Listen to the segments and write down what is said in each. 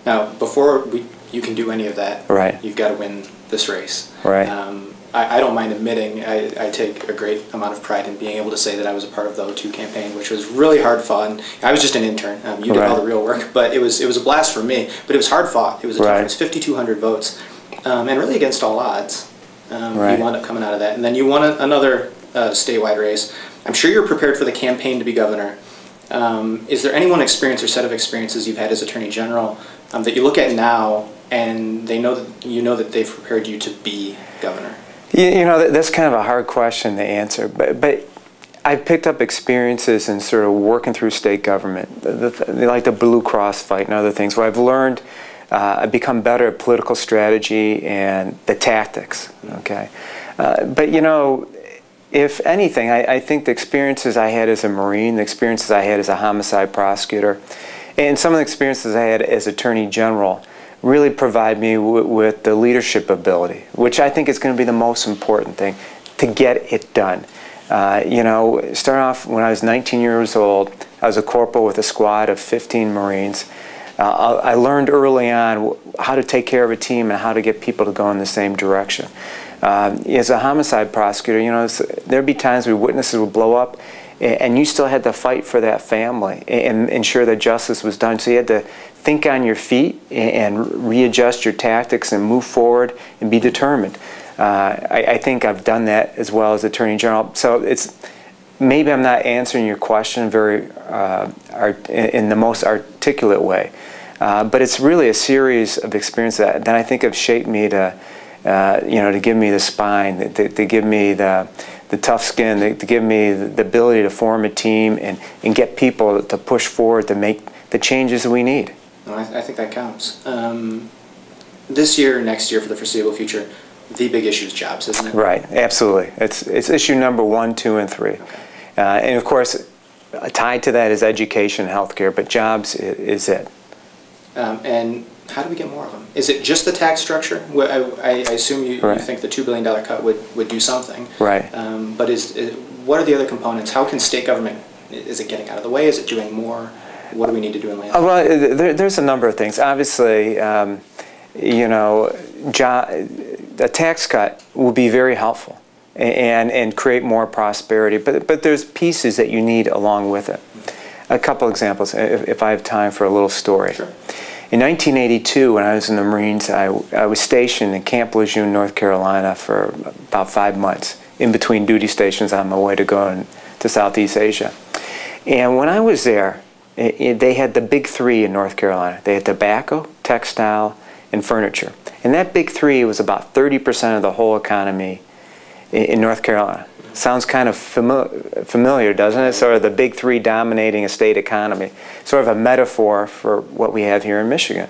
Now, before you can do any of that, right, you've got to win this race. Right. I don't mind admitting I take a great amount of pride in being able to say that I was a part of the O2 campaign, which was really hard fought. I was just an intern. You did all the real work, but it was a blast for me. But it was hard fought. It was a tough. It was 5,200 votes, and really against all odds. You wound up coming out of that, and then you won another statewide race. I'm sure you're prepared for the campaign to be governor. Is there any one experience or set of experiences you've had as Attorney General that you look at now and they know that you know that they've prepared you to be governor? You know, that's kind of a hard question to answer, but I've picked up experiences in sort of working through state government, like the Blue Cross fight and other things, where I've learned, I've become better at political strategy and the tactics, okay? But you know, if anything, I think the experiences I had as a Marine, the experiences I had as a homicide prosecutor, and some of the experiences I had as Attorney General really provide me with the leadership ability, which I think is going to be the most important thing, to get it done. You know, starting off when I was 19 years old, I was a corporal with a squad of 15 Marines. I learned early on how to take care of a team and how to get people to go in the same direction. As a homicide prosecutor, you know, there'd be times where witnesses would blow up, and you still had to fight for that family and ensure that justice was done. So you had to think on your feet and readjust your tactics and move forward and be determined. I think I've done that as well as Attorney General. So it's maybe I'm not answering your question very in the most articulate way, but it's really a series of experiences that I think have shaped me to, you know, to give me the spine, to give me the tough skin, to give me the ability to form a team and get people to push forward to make the changes we need. Well, I think that counts. This year, next year, for the foreseeable future, the big issue is jobs, isn't it? Right, absolutely. It's issue number 1, 2, and 3. Okay. And of course, tied to that is education and healthcare, but jobs is it. And how do we get more of them? Is it just the tax structure? I assume you think the $2 billion cut would do something. Right. But what are the other components? How can state government, is it getting out of the way? Is it doing more? What do we need to do in land? Well, there's a number of things. Obviously, you know, a tax cut will be very helpful and create more prosperity, but there's pieces that you need along with it. A couple examples, if I have time for a little story. Sure. In 1982, when I was in the Marines, I was stationed in Camp Lejeune, North Carolina for about 5 months, in between duty stations on my way to going to Southeast Asia. And when I was there, they had the big 3 in North Carolina. They had tobacco, textile, and furniture. And that big 3 was about 30% of the whole economy in North Carolina. Sounds kind of familiar, doesn't it? Sort of the big 3 dominating a state economy. Sort of a metaphor for what we have here in Michigan.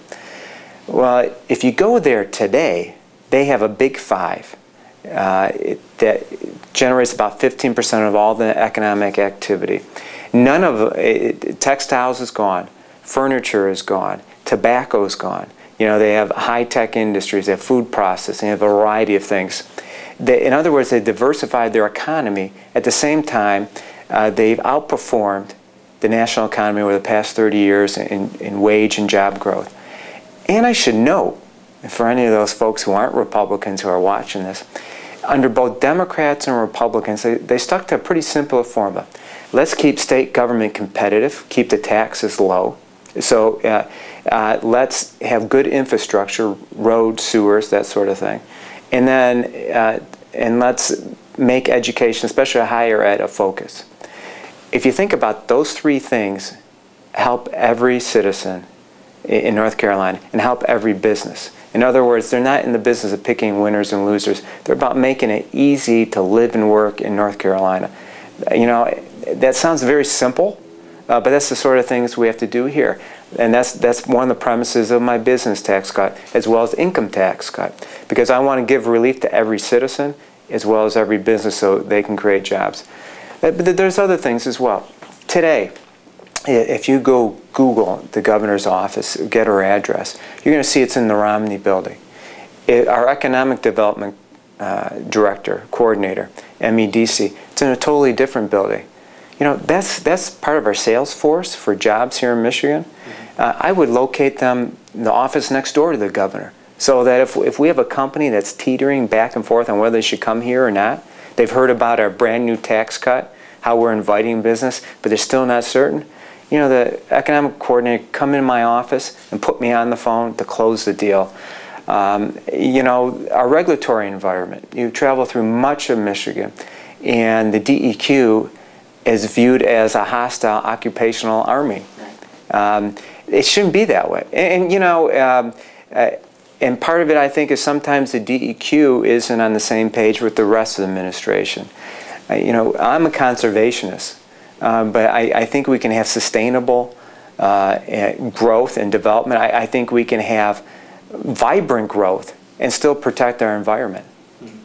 Well, if you go there today, they have a big 5 that generates about 15% of all the economic activity. None of textiles is gone, furniture is gone, tobacco is gone. You know, they have high-tech industries, they have food processing, they have a variety of things. In other words, they diversified their economy. At the same time, they've outperformed the national economy over the past 30 years in wage and job growth. And I should note, for any of those folks who aren't Republicans who are watching this, under both Democrats and Republicans, they stuck to a pretty simple formula. Let's keep state government competitive, keep the taxes low. So let's have good infrastructure, roads, sewers, that sort of thing. And then and let's make education, especially higher ed, a focus. If you think about those 3 things, help every citizen in North Carolina and help every business. In other words, they're not in the business of picking winners and losers. They're about making it easy to live and work in North Carolina. You know, that sounds very simple, but that's the sort of things we have to do here. And that's one of the premises of my business tax cut, as well as income tax cut, because I want to give relief to every citizen as well as every business so they can create jobs. But there's other things as well. Today, if you go Google the governor's office, get her address, you're going to see it's in the Romney building. Our economic development director, coordinator, MEDC, it's in a totally different building. You know, that's part of our sales force for jobs here in Michigan. I would locate them in the office next door to the governor, so that if we have a company that's teetering back and forth on whether they should come here or not, they've heard about our brand new tax cut, how we're inviting business, but they're still not certain. You know, the economic coordinator come in my office and put me on the phone to close the deal. You know, our regulatory environment, you travel through much of Michigan, and the DEQ is viewed as a hostile occupational army. It shouldn't be that way. And you know, and part of it, I think, is sometimes the DEQ isn't on the same page with the rest of the administration. You know, I'm a conservationist, but I think we can have sustainable growth and development. I think we can have vibrant growth and still protect our environment.